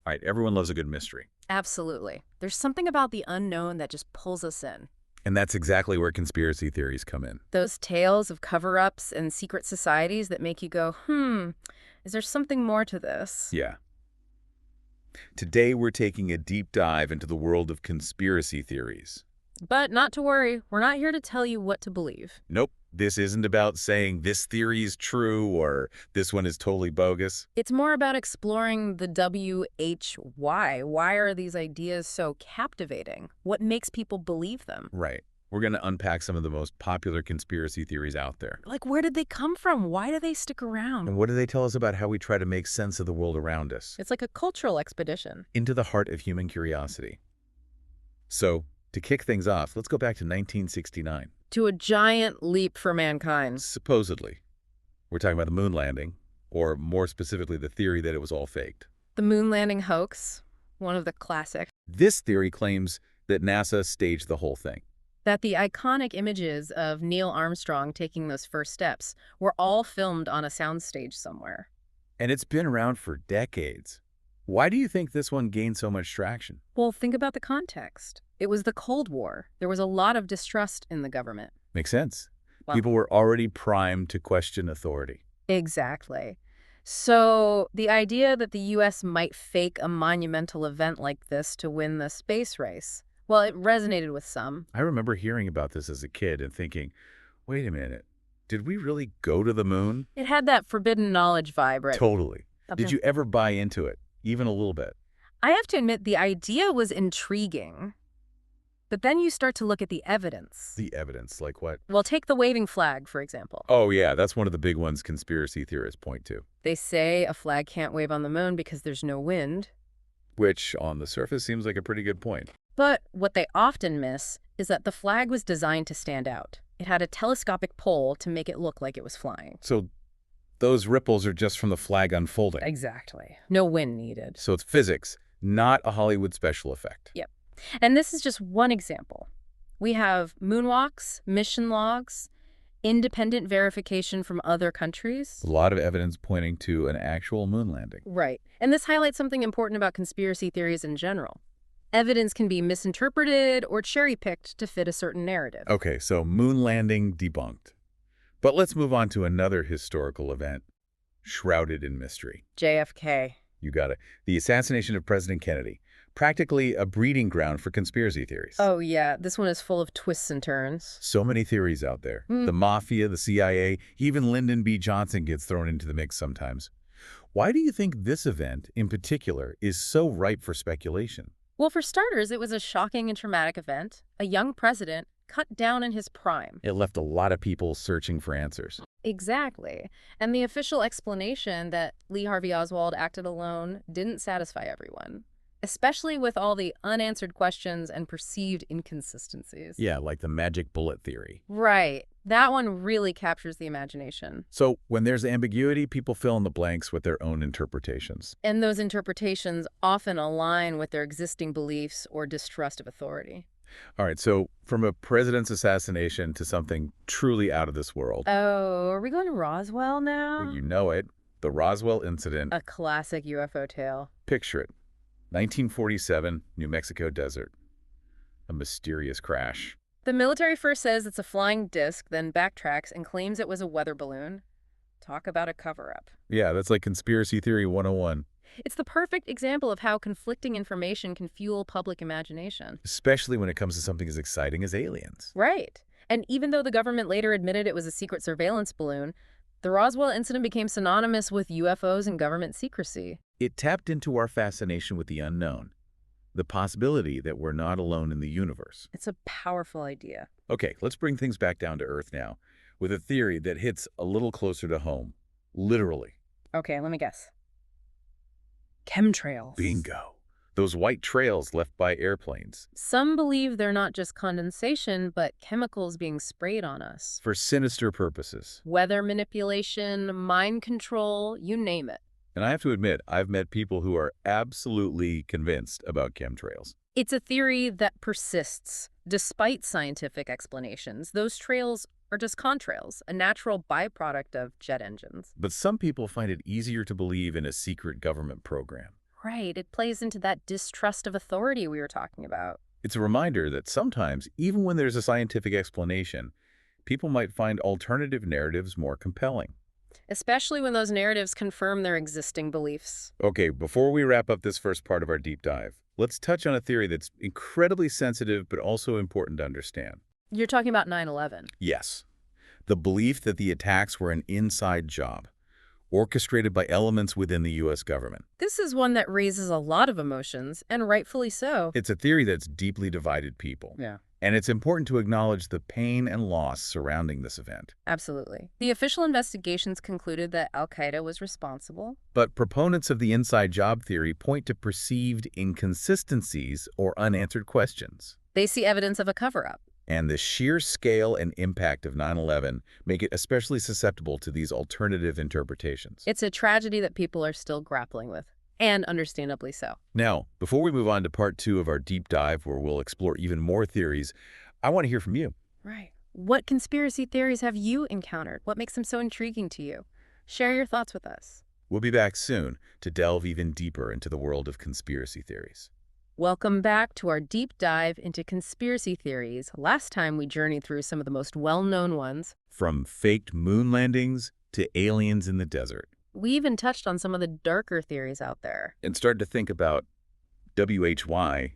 All right, everyone loves a good mystery. Absolutely. There's something about the unknown that just pulls us in. And that's exactly where conspiracy theories come in. Those tales of cover-ups and secret societies that make you go, is there something more to this? Yeah. Today, we're taking a deep dive into the world of conspiracy theories. But not to worry, we're not here to tell you what to believe. Nope, this isn't about saying this theory is true or this one is totally bogus. It's more about exploring the WHY. Why are these ideas so captivating? What makes people believe them? Right. We're going to unpack some of the most popular conspiracy theories out there. Like, where did they come from? Why do they stick And around? what do they tell us about how we try to make sense of the world around us? It's like a cultural expedition. Into the heart of human curiosity. So, to kick things off, let's go back to 1969. To a giant leap for mankind. Supposedly, we're talking about the moon landing, or more specifically, the theory that it was all faked. The moon landing hoax, one of the classic. This theory claims that NASA staged the whole thing. That the iconic images of Neil Armstrong taking those first steps were all filmed on a soundstage somewhere. And it's been around for decades. Why do you think this one gained so much traction? Well, think about the context. It was the Cold War. There was a lot of distrust in the government. Makes sense. Well, People were already primed to question authority. exactly. So the idea that the U.S. might fake a monumental event like this to win the space race, well, it resonated with some. I remember hearing about this as a kid and thinking, wait a minute, did we really go to the moon? It had that forbidden knowledge vibe, right? Totally. Did you ever buy into it, even a little bit? I have to admit, the idea was intriguing. But then you start to look at the evidence. The evidence, like what? Well, take the waving flag, for example. Oh, yeah, that's one of the big ones conspiracy theorists point to. They say a flag can't wave on the moon because there's no wind. Which, on the surface, seems like a pretty good point. But what they often miss is that the flag was designed to stand out. It had a telescopic pole to make it look like it was flying. So those ripples are just from the flag unfolding. Exactly. No wind needed. So it's physics, not a Hollywood special effect. Yep. And this is just one example. We have moonwalks, mission logs, independent verification from other countries. A lot of evidence pointing to an actual moon landing. Right. And this highlights something important about conspiracy theories in general. Evidence can be misinterpreted or cherry-picked to fit a certain narrative. Okay, so moon landing debunked. But let's move on to another historical event, shrouded in mystery. JFK. You got it. The assassination of President Kennedy. Practically a breeding ground for conspiracy theories. Oh, yeah. This one is full of twists and turns. So many theories out there. Hmm. The mafia, the CIA, even Lyndon B. Johnson gets thrown into the mix sometimes. Why do you think this event, in particular, is so ripe for speculation? Well, for starters, it was a shocking and traumatic event. A young president cut down in his prime. It left a lot of people searching for answers. Exactly. And the official explanation that Lee Harvey Oswald acted alone didn't satisfy everyone, especially with all the unanswered questions and perceived inconsistencies. Yeah, like the magic bullet theory. Right. That one really captures the imagination. So when there's ambiguity, people fill in the blanks with their own interpretations. And those interpretations often align with their existing beliefs or distrust of authority. All right, so from a president's assassination to something truly out of this world. Oh, are we going to Roswell now? You know it, the Roswell incident. A classic UFO tale. Picture it. 1947, New Mexico desert. A mysterious crash. The military first says it's a flying disc, then backtracks and claims it was a weather balloon. Talk about a cover-up. Yeah, that's like conspiracy theory 101. It's the perfect example of how conflicting information can fuel public imagination. Especially when it comes to something as exciting as aliens. Right. And even though the government later admitted it was a secret surveillance balloon, the Roswell incident became synonymous with UFOs and government secrecy. It tapped into our fascination with the unknown. The possibility that we're not alone in the universe. It's a powerful idea. Okay, let's bring things back down to Earth now, with a theory that hits a little closer to home. Literally. Okay, let me guess. Chemtrails. Bingo. Those white trails left by airplanes. Some believe they're not just condensation, but chemicals being sprayed on us. For sinister purposes. Weather manipulation, mind control, you name it. And I have to admit, I've met people who are absolutely convinced about chemtrails. It's a theory that persists. Despite scientific explanations, those trails are just contrails, a natural byproduct of jet engines. But some people find it easier to believe in a secret government program. Right. It plays into that distrust of authority we were talking about. It's a reminder that sometimes, even when there's a scientific explanation, people might find alternative narratives more compelling. Especially when those narratives confirm their existing beliefs. Okay, before we wrap up this first part of our deep dive, let's touch on a theory that's incredibly sensitive but also important to understand. You're talking about 9/11. Yes, the belief that the attacks were an inside job, orchestrated by elements within the U.S. government. This is one that raises a lot of emotions, and rightfully so. It's a theory that's deeply divided people. Yeah. And it's important to acknowledge the pain and loss surrounding this event. Absolutely. The official investigations concluded that al-Qaeda was responsible. But proponents of the inside job theory point to perceived inconsistencies or unanswered questions. They see evidence of a cover-up. And the sheer scale and impact of 9/11 make it especially susceptible to these alternative interpretations. It's a tragedy that people are still grappling with, and understandably so. Now, before we move on to part 2 of our deep dive, where we'll explore even more theories, I want to hear from you. Right. What conspiracy theories have you encountered? What makes them so intriguing to you? Share your thoughts with us. We'll be back soon to delve even deeper into the world of conspiracy theories. Welcome back to our deep dive into conspiracy theories. Last time we journeyed through some of the most well-known ones. From faked moon landings to aliens in the desert. We even touched on some of the darker theories out there. And started to think about why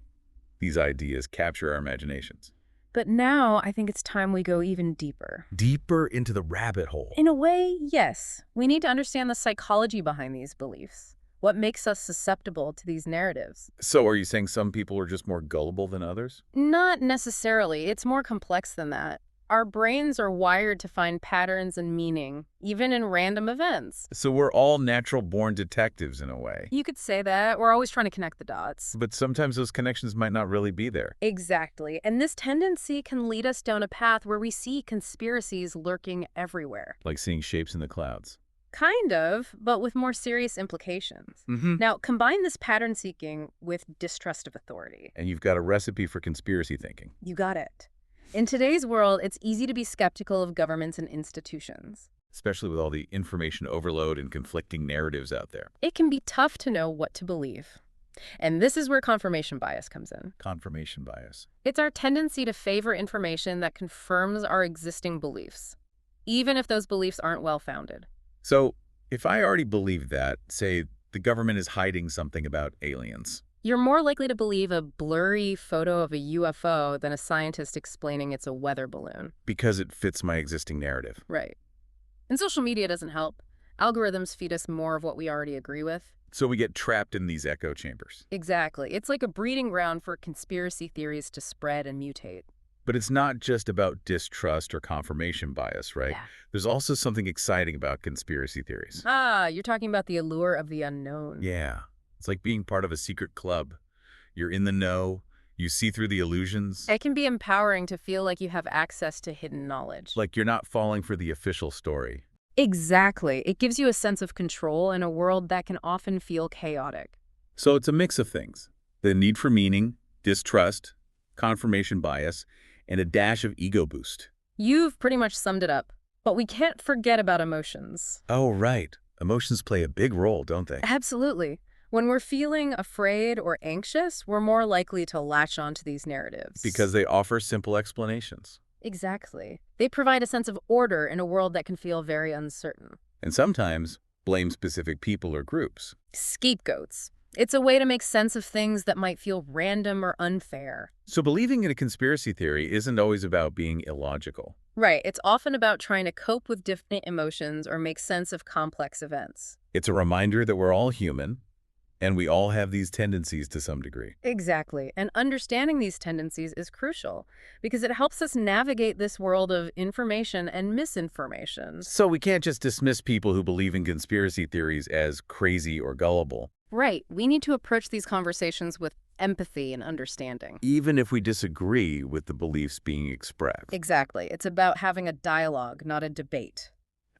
these ideas capture our imaginations. But now I think it's time we go even deeper. Deeper into the rabbit hole. In a way, yes. We need to understand the psychology behind these beliefs. What makes us susceptible to these narratives? So are you saying some people are just more gullible than others? Not necessarily. It's more complex than that. Our brains are wired to find patterns and meaning, even in random events. So we're all natural-born detectives in a way. You could say that. We're always trying to connect the dots. But sometimes those connections might not really be there. Exactly. And this tendency can lead us down a path where we see conspiracies lurking everywhere. Like seeing shapes in the clouds. Kind of, but with more serious implications. Now, combine this pattern seeking with distrust of authority. And you've got a recipe for conspiracy thinking. You got it. In today's world, it's easy to be skeptical of governments and institutions. Especially with all the information overload and conflicting narratives out there. It can be tough to know what to believe. And this is where confirmation bias comes in. Confirmation bias. It's our tendency to favor information that confirms our existing beliefs, even if those beliefs aren't well-founded. So if I already believe that, say, the government is hiding something about aliens, you're more likely to believe a blurry photo of a UFO than a scientist explaining it's a weather balloon. because it fits my existing narrative. Right. And social media doesn't help. Algorithms feed us more of what we already agree with. So we get trapped in these echo chambers. Exactly. It's like a breeding ground for conspiracy theories to spread and mutate. But it's not just about distrust or confirmation bias, right? Yeah. There's also something exciting about conspiracy theories. Ah, you're talking about the allure of the unknown. Yeah. It's like being part of a secret club. You're in the know. You see through the illusions. It can be empowering to feel like you have access to hidden knowledge. Like you're not falling for the official story. Exactly. It gives you a sense of control in a world that can often feel chaotic. So it's a mix of things. The need for meaning, distrust, confirmation bias, and a dash of ego boost. You've pretty much summed it up. But we can't forget about emotions. Oh, right. Emotions play a big role, don't they? Absolutely. When we're feeling afraid or anxious, we're more likely to latch onto these narratives. Because they offer simple explanations. Exactly. They provide a sense of order in a world that can feel very uncertain. And sometimes blame specific people or groups. Scapegoats. It's a way to make sense of things that might feel random or unfair. So believing in a conspiracy theory isn't always about being illogical. Right. It's often about trying to cope with different emotions or make sense of complex events. It's a reminder that we're all human, and we all have these tendencies to some degree. Exactly. And understanding these tendencies is crucial because it helps us navigate this world of information and misinformation. So we can't just dismiss people who believe in conspiracy theories as crazy or gullible. Right. We need to approach these conversations with empathy and understanding. Even if we disagree with the beliefs being expressed. Exactly. It's about having a dialogue, not a debate.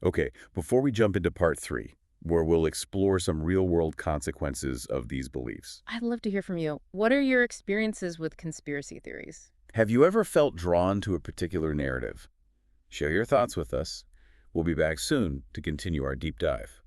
Okay, before we jump into part 3, where we'll explore some real-world consequences of these beliefs. I'd love to hear from you. What are your experiences with conspiracy theories? Have you ever felt drawn to a particular narrative? Share your thoughts with us. We'll be back soon to continue our deep dive.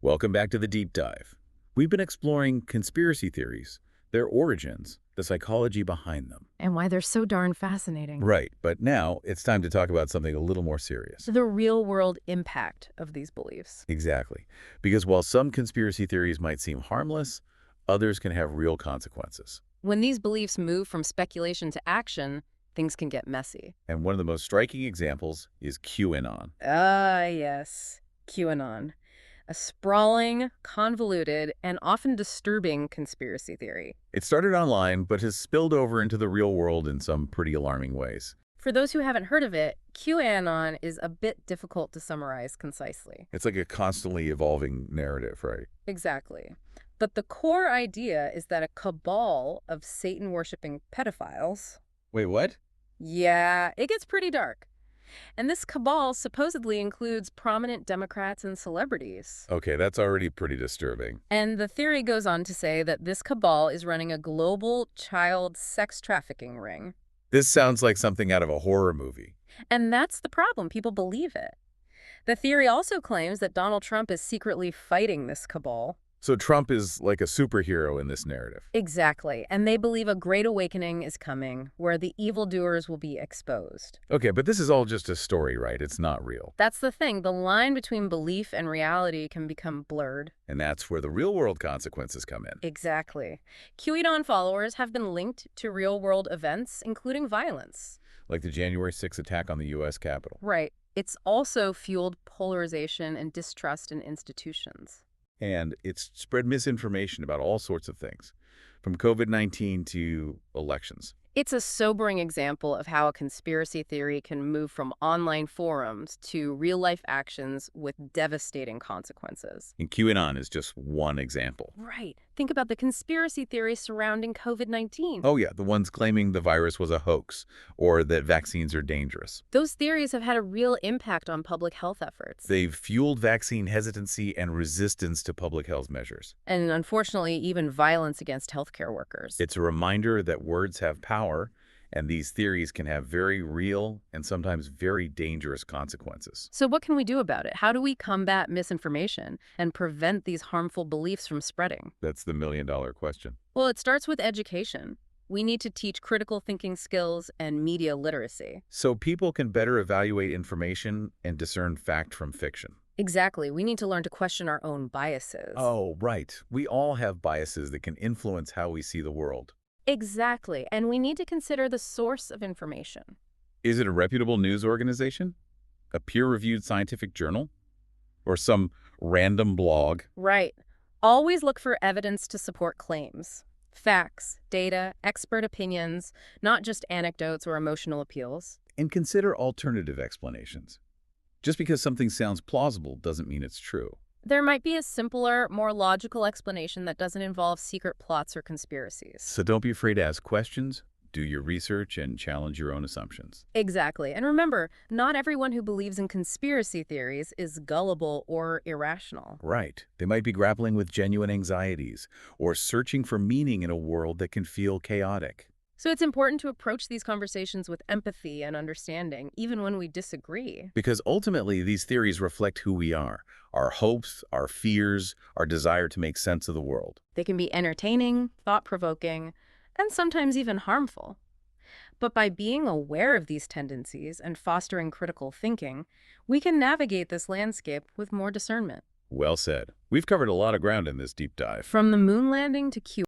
Welcome back to the Deep Dive, We've been exploring conspiracy theories, their origins, the psychology behind them. And why they're so darn fascinating. Right, but now it's time to talk about something a little more serious. The real-world impact of these beliefs. Exactly. Because while some conspiracy theories might seem harmless, others can have real consequences. When these beliefs move from speculation to action, things can get messy. And one of the most striking examples is QAnon. Ah, yes. QAnon. A sprawling, convoluted, and often disturbing conspiracy theory. It started online, but has spilled over into the real world in some pretty alarming ways. For those who haven't heard of it, QAnon is a bit difficult to summarize concisely. It's like a constantly evolving narrative, right? Exactly. But the core idea is that a cabal of Satan-worshipping pedophiles. Wait, what? Yeah, it gets pretty dark. And this cabal supposedly includes prominent Democrats and celebrities. Okay, that's already pretty disturbing. And the theory goes on to say that this cabal is running a global child sex trafficking ring. This sounds like something out of a horror movie. And that's the problem. People believe it. The theory also claims that Donald Trump is secretly fighting this cabal. So Trump is like a superhero in this narrative. Exactly. And they believe a great awakening is coming, where the evildoers will be exposed. Okay, but this is all just a story, right? It's not real. That's the thing. The line between belief and reality can become blurred. And that's where the real-world consequences come in. Exactly. QAnon followers have been linked to real-world events, including violence. Like the January 6th attack on the U.S. Capitol. Right. It's also fueled polarization and distrust in institutions. And it's spread misinformation about all sorts of things, from COVID-19 to elections. It's a sobering example of how a conspiracy theory can move from online forums to real-life actions with devastating consequences. And QAnon is just one example. Right. Think about the conspiracy theories surrounding COVID-19. Oh yeah, the ones claiming the virus was a hoax or that vaccines are dangerous. Those theories have had a real impact on public health efforts. They've fueled vaccine hesitancy and resistance to public health measures. And unfortunately, even violence against healthcare workers. It's a reminder that words have power, and these theories can have very real and sometimes very dangerous consequences. So what can we do about it? How do we combat misinformation and prevent these harmful beliefs from spreading? That's the million-dollar question. Well, it starts with education. We need to teach critical thinking skills and media literacy. So people can better evaluate information and discern fact from fiction. Exactly. We need to learn to question our own biases. Oh, right. We all have biases that can influence how we see the world. Exactly. And we need to consider the source of information. Is it a reputable news organization? A peer-reviewed scientific journal? Or some random blog? Right. Always look for evidence to support claims. Facts, data, expert opinions, not just anecdotes or emotional appeals. And consider alternative explanations. Just because something sounds plausible doesn't mean it's true. There might be a simpler, more logical explanation that doesn't involve secret plots or conspiracies. So don't be afraid to ask questions, do your research, and challenge your own assumptions. Exactly. And remember, not everyone who believes in conspiracy theories is gullible or irrational. Right. They might be grappling with genuine anxieties or searching for meaning in a world that can feel chaotic. So it's important to approach these conversations with empathy and understanding, even when we disagree. Because ultimately, these theories reflect who we are, our hopes, our fears, our desire to make sense of the world. They can be entertaining, thought-provoking, and sometimes even harmful. But by being aware of these tendencies and fostering critical thinking, we can navigate this landscape with more discernment. Well said. We've covered a lot of ground in this deep dive. From the moon landing to